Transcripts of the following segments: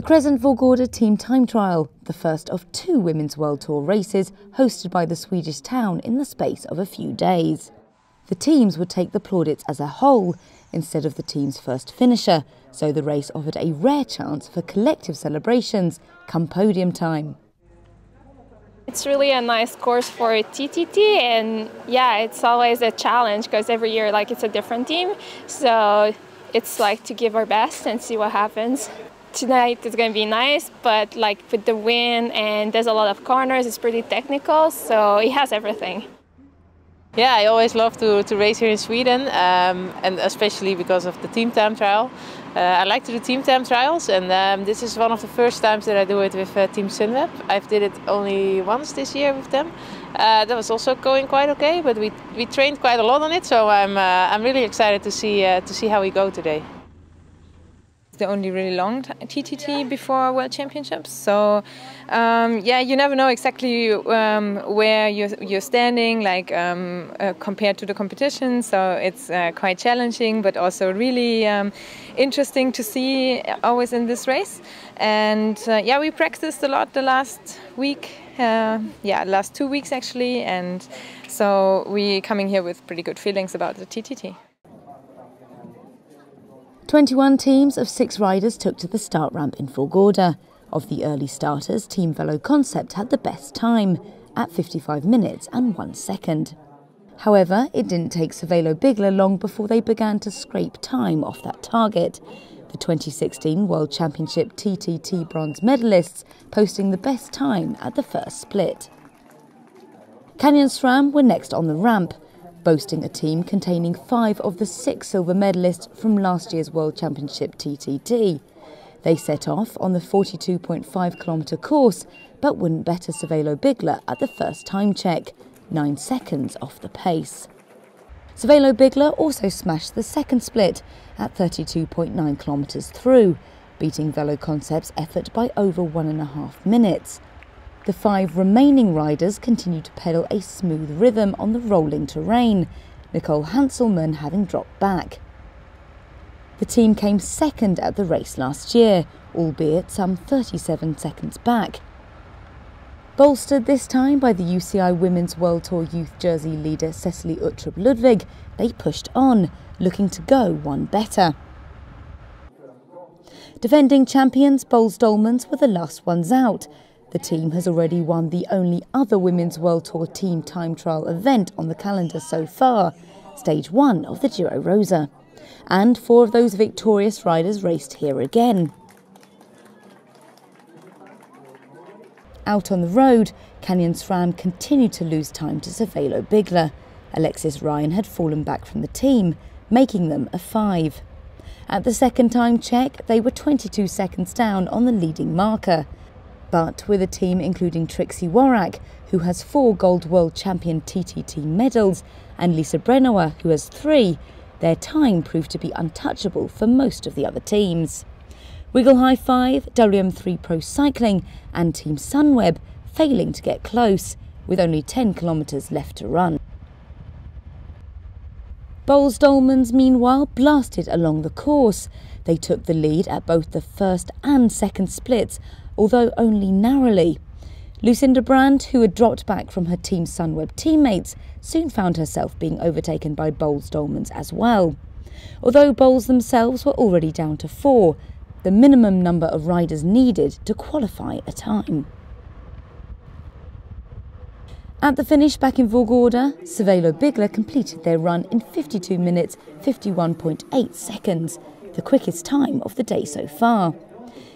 Crescent Vargarda Team Time Trial, the first of 2 Women's World Tour races hosted by the Swedish town in the space of a few days. The teams would take the plaudits as a whole instead of the team's first finisher, so the race offered a rare chance for collective celebrations come podium time. It's really a nice course for TTT, and yeah, it's always a challenge because every year it's a different team, so it's to give our best and see what happens. Tonight it's going to be nice, but with the wind and there's a lot of corners, it's pretty technical, so it has everything. Yeah, I always love to race here in Sweden, and especially because of the team time trial. I like to do team time trials, and this is one of the first times that I do it with Team Suede. I've did it only once this year with them. That was also going quite okay, but we trained quite a lot on it, so I'm really excited to see how we go today. The only really long TTT before World Championships, so yeah, you never know exactly where you're standing, compared to the competition. So it's quite challenging, but also really interesting to see always in this race. And yeah, we practiced a lot the last week, last 2 weeks actually, and so we're coming here with pretty good feelings about the TTT. 21 teams of 6 riders took to the start ramp in Vargarda. Of the early starters, Team Velo Concept had the best time, at 55 minutes and 1 second. However, it didn't take Cervelo Bigler long before they began to scrape time off that target. The 2016 World Championship TTT bronze medalists posting the best time at the first split. Canyon SRAM were next on the ramp, boasting a team containing 5 of the 6 silver medalists from last year's World Championship TTT. They set off on the 42.5 kilometre course, but wouldn't better Cervelo Bigler at the first time check, 9 seconds off the pace. Cervelo Bigler also smashed the second split at 32.9 kilometres through, beating Velo Concept's effort by over 1.5 minutes. The 5 remaining riders continued to pedal a smooth rhythm on the rolling terrain, Nicole Hanselman having dropped back. The team came second at the race last year, albeit some 37 seconds back. Bolstered this time by the UCI Women's World Tour Youth Jersey leader Cecily Uttrup Ludwig, they pushed on, looking to go one better. Defending champions Boels Dolmans were the last ones out. The team has already won the only other Women's World Tour Team Time Trial event on the calendar so far, Stage 1 of the Giro Rosa. And 4 of those victorious riders raced here again. Out on the road, Canyon SRAM continued to lose time to Cervelo Bigler. Alexis Ryan had fallen back from the team, making them a 5. At the second time check, they were 22 seconds down on the leading marker. But with a team including Trixie Worak, who has 4 gold world champion TTT medals, and Lisa Brennauer, who has 3, their time proved to be untouchable for most of the other teams. Wiggle High 5, WM3 Pro Cycling and Team Sunweb failing to get close, with only 10 kilometres left to run. Boels Dolmans, meanwhile, blasted along the course. They took the lead at both the first and second splits, although only narrowly. Lucinda Brand, who had dropped back from her Team Sunweb teammates, soon found herself being overtaken by Boels Dolmans as well. Although Boels themselves were already down to 4, the minimum number of riders needed to qualify a time. At the finish back in Vargarda, Cervelo Bigler completed their run in 52 minutes 51.8 seconds, the quickest time of the day so far.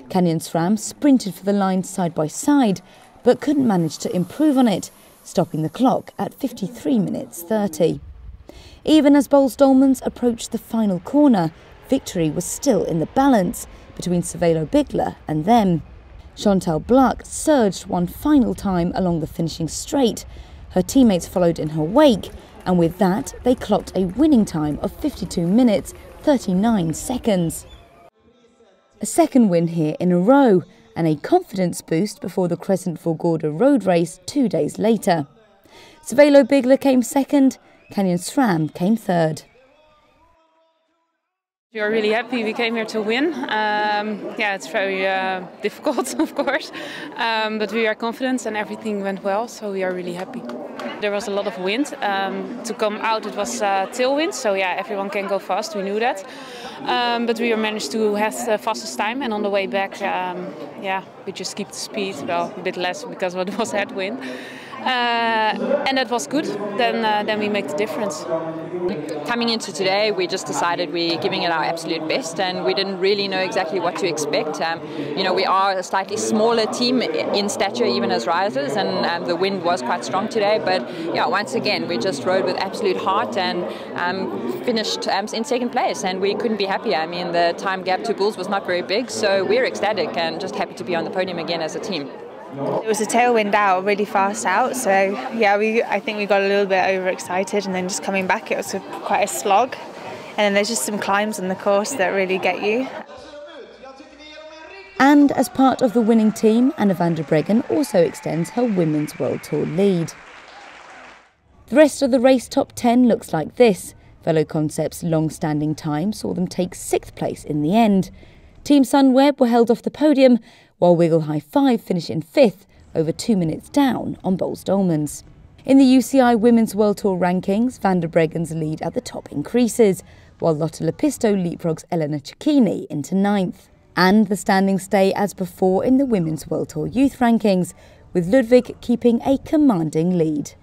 Canyon SRAM sprinted for the line side by side, but couldn't manage to improve on it, stopping the clock at 53 minutes 30. Even as Boels Dolmans approached the final corner, victory was still in the balance between Cervelo Bigler and them. Chantal Bluck surged one final time along the finishing straight. Her teammates followed in her wake, and with that they clocked a winning time of 52 minutes 39 seconds. A second win here in a row, and a confidence boost before the Crescent Vargarda road race 2 days later. Cervelo Bigler came second, Canyon SRAM came third. We are really happy we came here to win. Yeah, it's very difficult, of course, but we are confident and everything went well, so we are really happy. There was a lot of wind. To come out it was tailwind, so yeah, everyone can go fast, we knew that. But we managed to have the fastest time, and on the way back, yeah, we just keep the speed, well, a bit less because it was headwind. And that was good, then we make the difference. Coming into today, we just decided we're giving it our absolute best, and we didn't really know exactly what to expect. You know, we are a slightly smaller team in stature, even as riders, and the wind was quite strong today. But yeah, once again, we just rode with absolute heart and finished in second place, and we couldn't be happier. I mean, the time gap to Bulls was not very big, so we're ecstatic and just happy to be on the podium again as a team. It was a tailwind out, really fast out, so yeah, I think we got a little bit overexcited, and then just coming back it was quite a slog, and then there's just some climbs on the course that really get you. And as part of the winning team, Anna van der Breggen also extends her Women's World Tour lead. The rest of the race top 10 looks like this. Velo Concept's long-standing time saw them take 6th place in the end. Team Sunweb were held off the podium, while Wiggle High 5 finished in 5th, over 2 minutes down on Boels Dolmans. In the UCI Women's World Tour rankings, Van der Breggen's lead at the top increases, while Lotte Lepisto leapfrogs Elena Cecchini into 9th. And the standings stay as before in the Women's World Tour youth rankings, with Ludwig keeping a commanding lead.